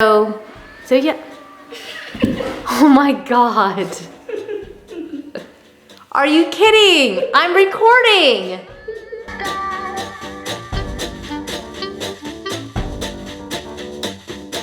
So yeah. Oh my God. Are you kidding? I'm recording.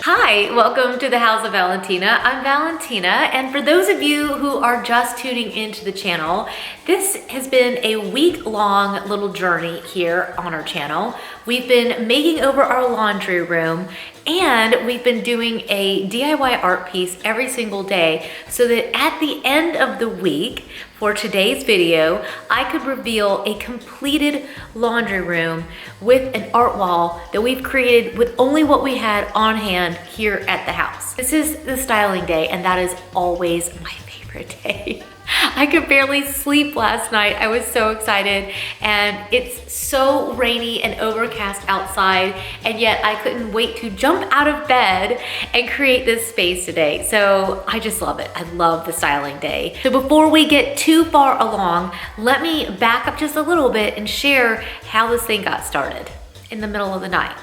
Hi, welcome to the House of Valentina. I'm Valentina, and for those of you who are just tuning into the channel, this has been a week-long little journey here on our channel. We've been making over our laundry room, and we've been doing a DIY art piece every single day so that at the end of the week, for today's video, I could reveal a completed laundry room with an art wall that we've created with only what we had on hand here at the house. This is the styling day, and that is always my favorite day. I could barely sleep last night. I was so excited, and it's so rainy and overcast outside, and yet I couldn't wait to jump out of bed and create this space today. So I just love it. I love the styling day. So before we get too far along, let me back up just a little bit and share how this thing got started in the middle of the night.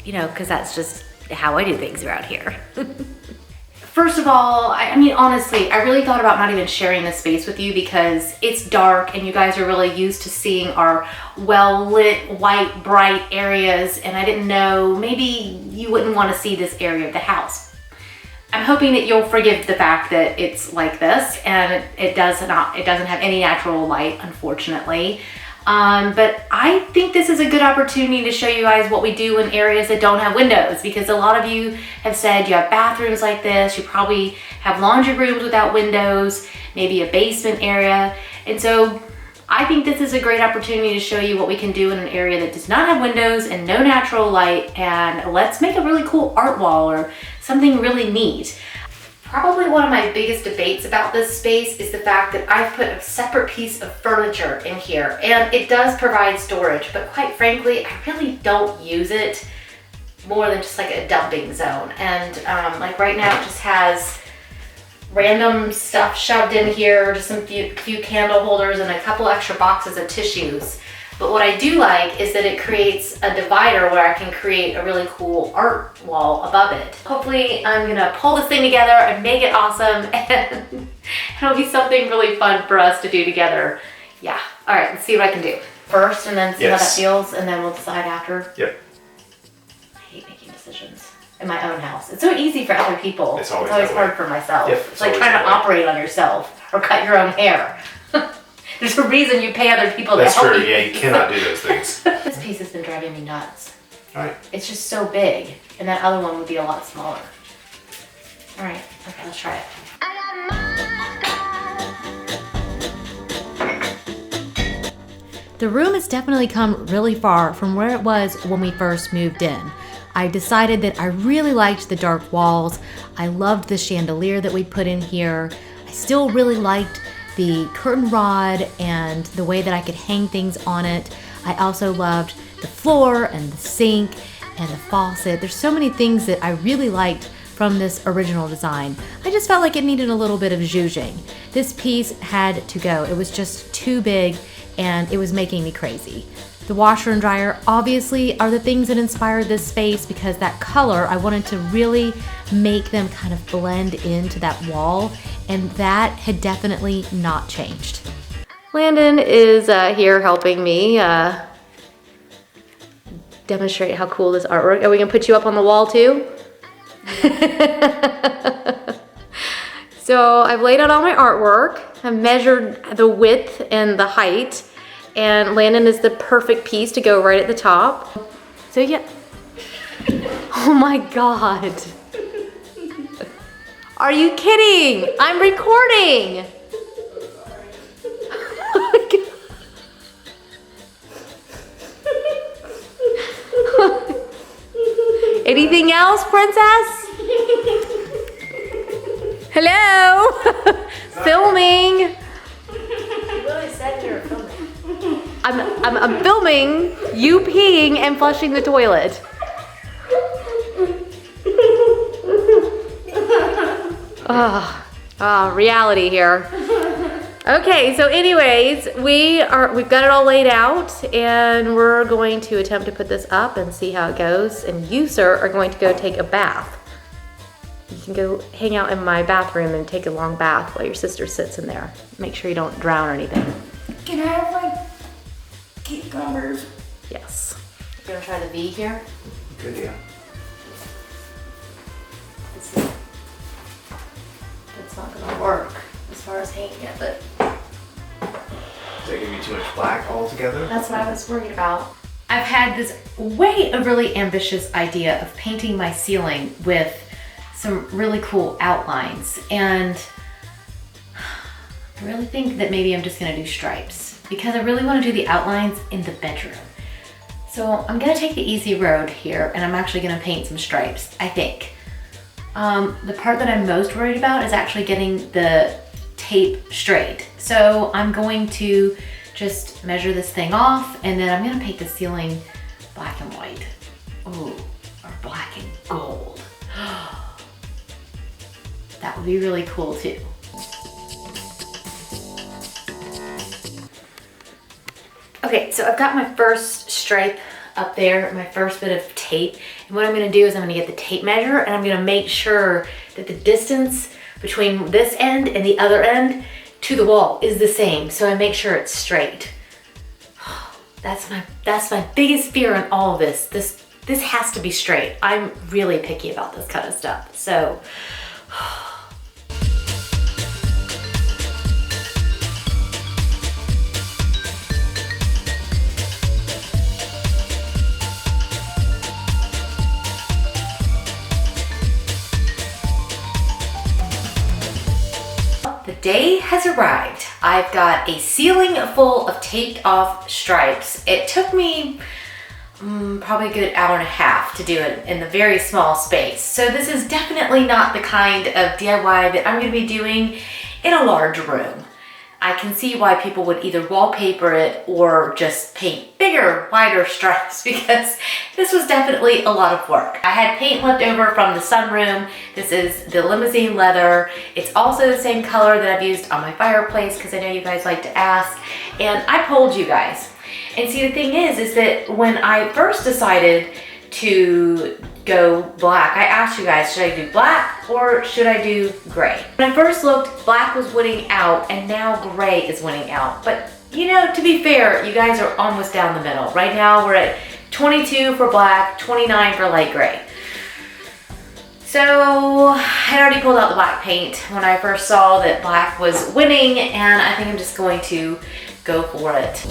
You know, because that's just how I do things around here. First of all, I mean, honestly, I really thought about not even sharing this space with you because it's dark and you guys are really used to seeing our well-lit, white, bright areas, and I didn't know, maybe you wouldn't want to see this area of the house. I'm hoping that you'll forgive the fact that it's like this, and it doesn't have any natural light, unfortunately. But I think this is a good opportunity to show you guys what we do in areas that don't have windows, because a lot of you have said you have bathrooms like this, you probably have laundry rooms without windows, maybe a basement area. And so I think this is a great opportunity to show you what we can do in an area that does not have windows and no natural light, and let's make a really cool art wall or something really neat. Probably one of my biggest debates about this space is the fact that I've put a separate piece of furniture in here, and it does provide storage, but quite frankly, I really don't use it more than just like a dumping zone. And like right now it just has random stuff shoved in here, just some few candle holders and a couple extra boxes of tissues. But what I do like is that it creates a divider where I can create a really cool art wall above it. Hopefully I'm gonna pull this thing together and make it awesome, and it'll be something really fun for us to do together. Yeah, all right, let's see what I can do first and then see how that feels, and then we'll decide after. Yep. I hate making decisions in my own house. It's so easy for other people. It's always hard for myself. Yep, it's like trying to operate on yourself or cut your own hair. There's a reason you pay other people to help you. That's true, yeah, you cannot do those things. This piece has been driving me nuts. All right. It's just so big, and that other one would be a lot smaller. All right, okay, let's try it. The room has definitely come really far from where it was when we first moved in. I decided that I really liked the dark walls. I loved the chandelier that we put in here. I still really liked the curtain rod and the way that I could hang things on it. I also loved the floor and the sink and the faucet. There's so many things that I really liked from this original design. I just felt like it needed a little bit of zhuzhing. This piece had to go. It was just too big and it was making me crazy. The washer and dryer obviously are the things that inspired this space, because that color, I wanted to really make them kind of blend into that wall, and that had definitely not changed. Landon is here helping me demonstrate how cool this artwork. Are we gonna put you up on the wall too? So I've laid out all my artwork. I've measured the width and the height, and Landon is the perfect piece to go right at the top. So yeah. Oh my God. Are you kidding? I'm recording. Anything else, princess? Hello? Filming. You literally said you were filming. I'm filming you peeing and flushing the toilet. Reality here. Okay, so anyways, we've got it all laid out, and we're going to attempt to put this up and see how it goes. And you, sir, are going to go take a bath. You can go hang out in my bathroom and take a long bath while your sister sits in there. Make sure you don't drown or anything. Can I have my cucumbers? Yes. You gonna try the V here? Good, yeah. It's not gonna work as far as hanging it, but Does that give you too much black altogether? that's what I was worried about. I've had this way overly ambitious idea of painting my ceiling with some really cool outlines, and I really think that maybe I'm just gonna do stripes because I really wanna do the outlines in the bedroom. So I'm gonna take the easy road here, and I'm actually gonna paint some stripes, I think. The part that I'm most worried about is actually getting the tape straight. So I'm going to just measure this thing off, and then I'm gonna paint the ceiling black and white. Ooh, or black and gold. That would be really cool too. Okay, so I've got my first stripe up there, my first bit of tape. And what I'm gonna do is I'm gonna get the tape measure, and I'm gonna make sure that the distance between this end and the other end to the wall is the same. So I make sure it's straight. That's my biggest fear in all of this. This has to be straight. I'm really picky about this kind of stuff. So, the day has arrived. I've got a ceiling full of taped off stripes. It took me probably a good hour and a half to do it in a very small space. So this is definitely not the kind of DIY that I'm gonna be doing in a large room. I can see why people would either wallpaper it or just paint bigger, wider stripes, because this was definitely a lot of work. I had paint left over from the sunroom. This is the limousine leather. It's also the same color that I've used on my fireplace, because I know you guys like to ask. And I polled you guys. And see, the thing is that when I first decided to go black, I asked you guys, should I do black or should I do gray? When I first looked, black was winning out, and now gray is winning out. But you know, to be fair, you guys are almost down the middle. Right now we're at 22 for black, 29 for light gray. So I had already pulled out the black paint when I first saw that black was winning, and I think I'm just going to go for it.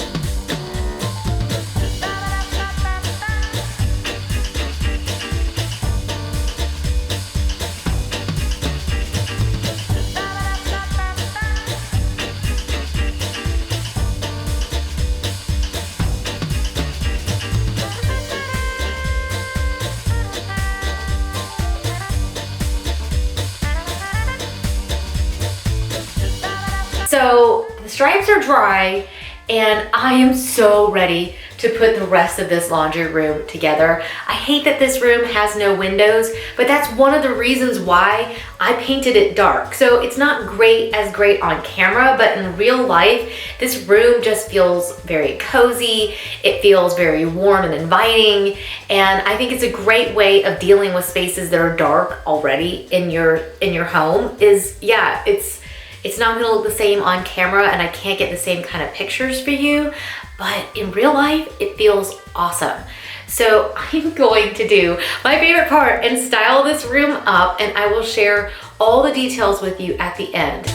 So the stripes are dry, and I am so ready to put the rest of this laundry room together. I hate that this room has no windows, but that's one of the reasons why I painted it dark. So it's not great on camera, but in real life, this room just feels very cozy. It feels very warm and inviting. And I think it's a great way of dealing with spaces that are dark already in your home is, yeah, it's not gonna look the same on camera, and I can't get the same kind of pictures for you, but in real life, it feels awesome. So I'm going to do my favorite part and style this room up, and I will share all the details with you at the end.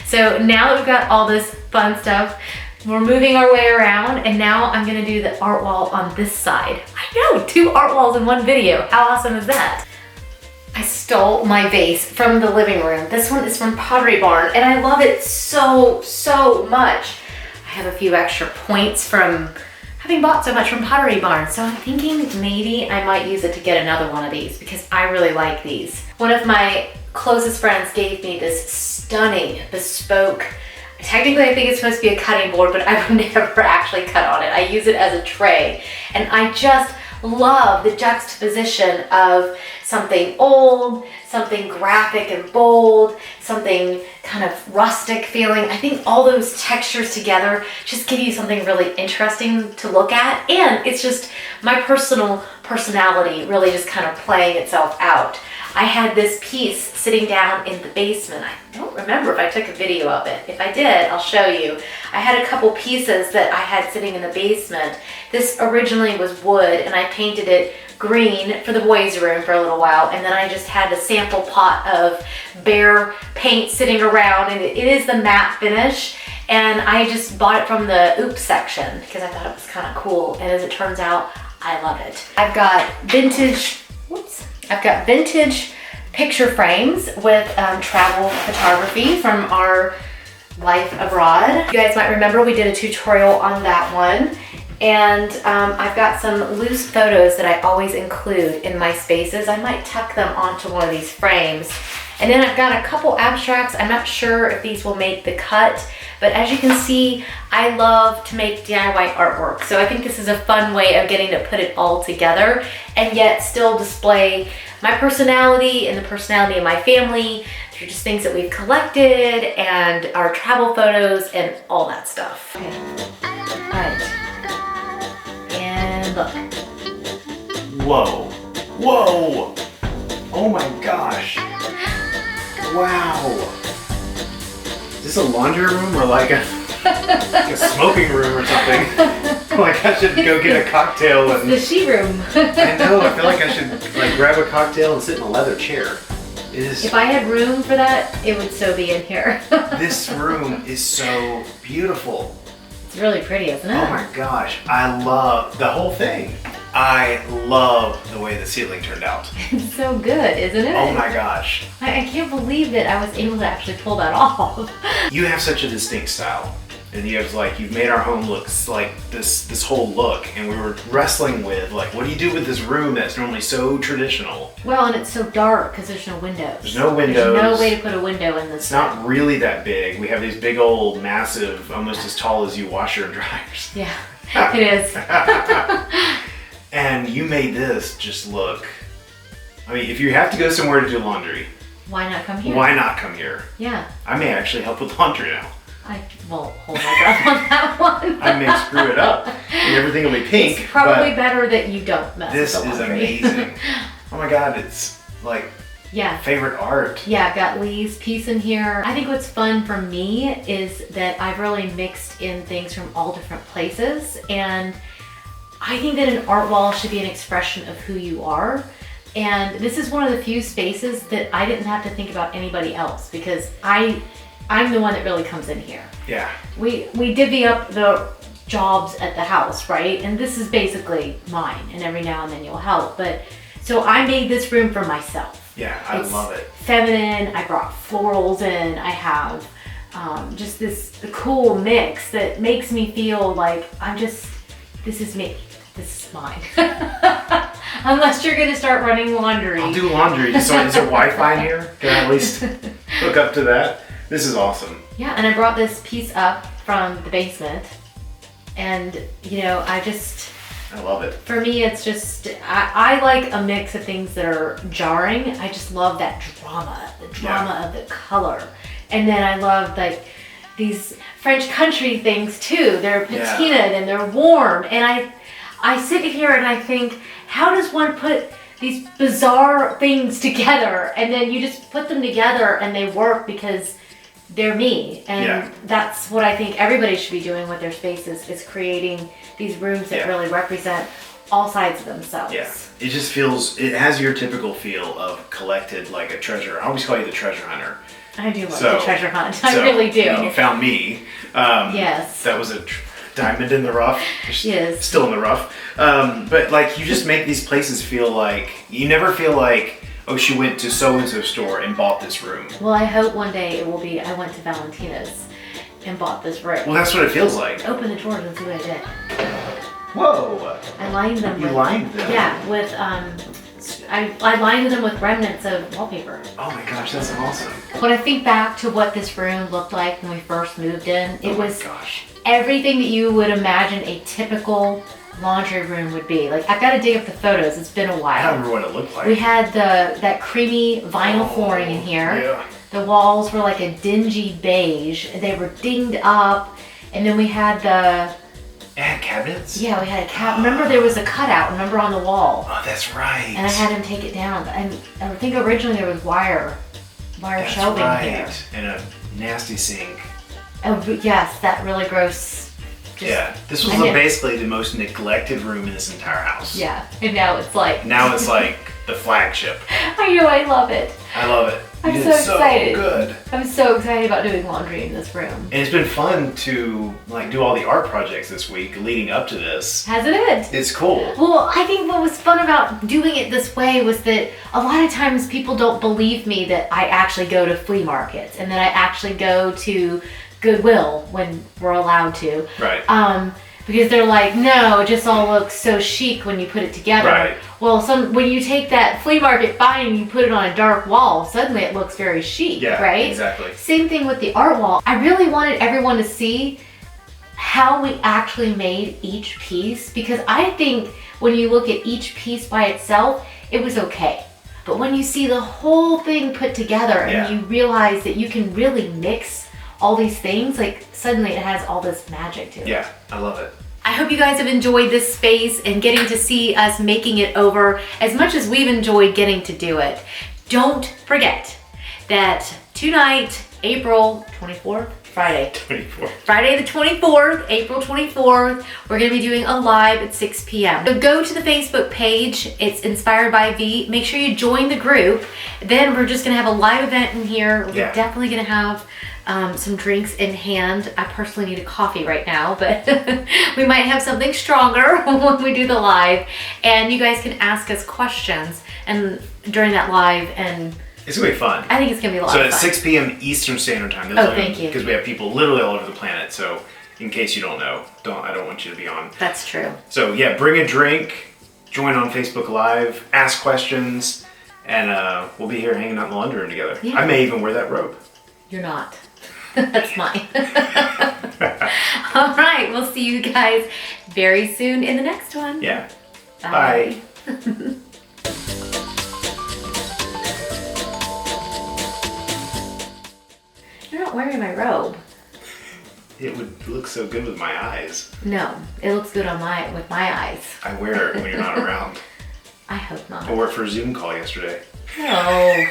So now that we've got all this fun stuff, we're moving our way around, and now I'm gonna do the art wall on this side. I know, 2 art walls in one video. How awesome is that? I stole my vase from the living room. This one is from Pottery Barn, and I love it so much. I have a few extra points from having bought so much from Pottery Barn, so I'm thinking maybe I might use it to get another one of these because I really like these. One of my closest friends gave me this stunning bespoke, technically I think it's supposed to be a cutting board, but I would never actually cut on it. I use it as a tray, and I just love the juxtaposition of something old, something graphic and bold, something kind of rustic feeling. I think all those textures together just give you something really interesting to look at. And it's just my personal personality really just kind of playing itself out. I had this piece sitting down in the basement. I don't remember if I took a video of it. If I did, I'll show you. I had a couple pieces that I had sitting in the basement. This originally was wood, and I painted it green for the boys' room for a little while, and then I just had a sample pot of Behr paint sitting around, and it is the matte finish, and I just bought it from the Oops section because I thought it was kind of cool, and as it turns out, I love it. I've got vintage picture frames with travel photography from our life abroad. You guys might remember we did a tutorial on that one. And I've got some loose photos that I always include in my spaces. I might tuck them onto one of these frames. And then I've got a couple abstracts. I'm not sure if these will make the cut, but as you can see, I love to make DIY artwork. So I think this is a fun way of getting to put it all together and yet still display my personality and the personality of my family through just things that we've collected and our travel photos and all that stuff. Okay. All right. And look. Whoa. Whoa. Oh my gosh. Wow. Is this a laundry room or like a smoking room or something? Like I should go get a cocktail and... It's the sheet room. I know, I feel like I should like grab a cocktail and sit in a leather chair. It is... If I had room for that, it would so be in here. This room is so beautiful. It's really pretty, isn't it? Oh my gosh, I love the whole thing. I love the way the ceiling turned out. It's so good, isn't it? Oh my gosh. I can't believe that I was able to actually pull that off. You have such a distinct style. And you have like, you've made our home look like this whole look, and we were wrestling with like, what do you do with this room that's normally so traditional? Well, and it's so dark because there's no windows. There's no windows. There's no way to put a window in this. It's not really that big. We have these big old, massive, almost as tall as you washer and dryers. Yeah, it is. And you made this just look, I mean, if you have to go somewhere to do laundry, why not come here? Why not come here? Yeah. I may actually help with laundry now. I won't hold my breath on that one. I may screw it up and everything will be pink. It's probably better that you don't mess this with the is laundry. amazing. Oh my god, it's like favorite art. Yeah, I've got Lee's piece in here. I think what's fun for me is that I've really mixed in things from all different places, and I think that an art wall should be an expression of who you are. And this is one of the few spaces that I didn't have to think about anybody else because I'm the one that really comes in here. Yeah. We divvy up the jobs at the house, right? And this is basically mine, and every now and then you'll help. But so I made this room for myself. Yeah, I love it. Feminine. I brought florals in. I have just this cool mix that makes me feel like this is me. This is mine. Unless you're gonna start running laundry. I'll do laundry. So is there Wi-Fi in here? Can I at least hook up to that? This is awesome. Yeah, and I brought this piece up from the basement, and I love it. For me, it's just, I like a mix of things that are jarring. I just love that drama, the drama of the color. And then I love like these French country things too. They're patinaed and they're warm. And I sit here and I think, how does one put these bizarre things together? And then you just put them together and they work because they're me. And that's what I think everybody should be doing with their spaces, is creating these rooms that really represent all sides of themselves. Yeah, it just feels, it has your typical feel of collected, like a treasure. I always call you the treasure hunter. I do love the treasure hunt. I really do. You found me. Yes. That was a diamond in the rough. Yes. Still in the rough. But like, you just make these places feel like, you never feel like, oh, she went to so-and-so store and bought this room. Well, I hope one day it will be, I went to Valentina's and bought this room. Well, that's what it feels like. Open the drawers and see what I did. Whoa. I lined them You lined them? Yeah, with, I lined them with remnants of wallpaper. Oh my gosh, that's awesome. When I think back to what this room looked like when we first moved in, it was gosh. everything that you would imagine a typical laundry room would be. Like, I've got to dig up the photos. It's been a I don't while. remember what it looked like. We had that creamy vinyl flooring in here. Yeah. The walls were like a dingy beige. They were dinged up. And then we had It had cabinets? we had a remember there was a cutout, remember, on the wall. Oh, that's right. And I had him take it down. And I think originally there was wire That's shelving right. here. And a nasty sink. Oh, yes, that really gross. Yeah, this was basically the most neglected room in this entire house. Yeah, and now it's like... Now it's like the flagship. I know, I love it. I love it. I'm You so did excited. Good. I'm so excited about doing laundry in this room. And it's been fun to like do all the art projects this week leading up to this. Hasn't it? It's cool. Well, I think what was fun about doing it this way was that a lot of times people don't believe me that I actually go to flea markets and that I actually go to Goodwill when we're allowed to. Right. Because they're like, no, it just all looks so chic when you put it together. Right. Well, when you take that flea market find and you put it on a dark wall, suddenly it looks very chic, Yeah, right? exactly. Same thing with the art wall. I really wanted everyone to see how we actually made each piece, because I think when you look at each piece by itself, it was okay. But when you see the whole thing put together and you realize that you can really mix all these things, like suddenly it has all this magic to it. Yeah, I love it. I hope you guys have enjoyed this space and getting to see us making it over as much as we've enjoyed getting to do it. Don't forget that tonight, April 24th, Friday. 24. Friday the 24th, April 24th, we're gonna be doing a live at 6 p.m. So go to the Facebook page, it's Inspired by V. Make sure you join the group. Then we're just gonna have a live event in here. We're definitely gonna have some drinks in hand. I personally need a coffee right now, but we might have something stronger when we do the live. And you guys can ask us questions and during that live, and it's gonna be fun. I think it's gonna be a lot of fun. So at 6 p.m. Eastern Standard Time. Thank you. Because we have people literally all over the planet. So in case you don't know, I don't want you to be on. That's true. So yeah, bring a drink, join on Facebook Live, ask questions, and we'll be here hanging out in the laundry room together. Yeah. I may even wear that robe. You're not. That's mine. All right, we'll see you guys very soon in the next one. Yeah. Bye. Bye. You're not wearing my robe. It would look so good with my eyes. No, it looks good on with my eyes. I wear it when you're not around. I hope not. I wore it for a Zoom call yesterday. No.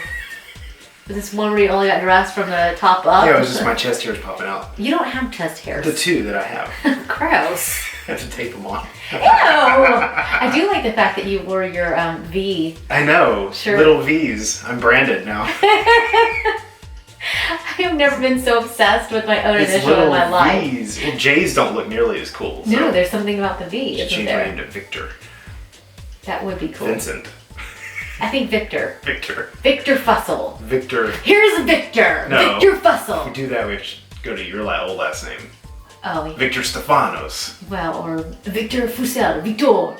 Was this one where you only got dressed from the top up? Yeah, it was just my chest hairs popping out. You don't have chest hairs. The two that I have. Gross. I have to tape them on. Ew! I do like the fact that you wore your V. I know. Sure. Little V's. I'm branded now. I have never been so obsessed with my own It's initial in little my life. V's. Well, J's don't look nearly as cool. So No, there's something about the V, I should isn't change my there? name to Victor. That would be cool. Vincent. I think Victor. Victor. Victor Fussell. Victor. Here's Victor. No. Victor If Fussell. we do that, we have to go to your old last name. Oh, Victor Stefanos. well, or Victor Fussell. Victor.